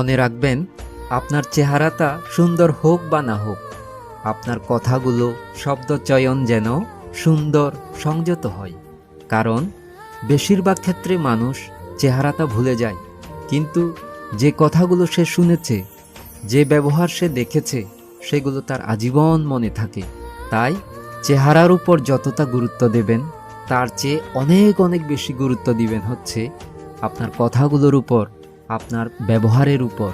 মনে রাখবেন, আপনার চেহারাটা সুন্দর হোক বা না হোক, আপনার কথাগুলো, শব্দচয়ন যেন সুন্দর, সংযত হয়। কারণ বেশিরভাগ ক্ষেত্রে মানুষ চেহারাটা ভুলে যায়, কিন্তু যে কথাগুলো সে শুনেছে, যে ব্যবহার সে দেখেছে, সেগুলো তার আজীবন মনে থাকে। তাই চেহারার উপর যতটা গুরুত্ব দেবেন, তার চেয়ে অনেক অনেক বেশি গুরুত্ব দিবেন হচ্ছে আপনার কথাগুলোর উপর, আপনার ব্যবহারের উপর।